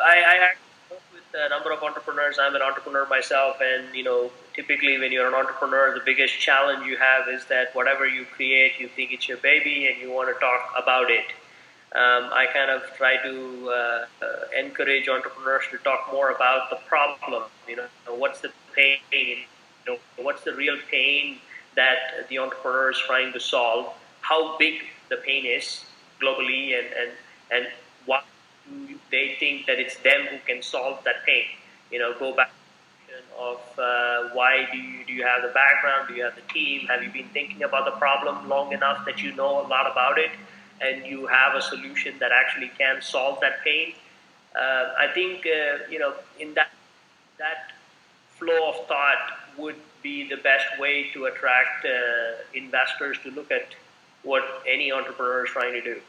I actually work with a number of entrepreneurs. I'm an entrepreneur myself, and typically when you're an entrepreneur, the biggest challenge you have is that whatever you create, you think it's your baby, and you want to talk about it. I kind of try to encourage entrepreneurs to talk more about the problem. What's the pain? What's the real pain that the entrepreneur is trying to solve? How big the pain is globally, and what do they think that it's them who can solve that pain? Go back to the question of why do you have the background? Do you have the team? Have you been thinking about the problem long enough that you know a lot about it, and you have a solution that actually can solve that pain? I think in that flow of thought would be the best way to attract investors to look at what any entrepreneur is trying to do.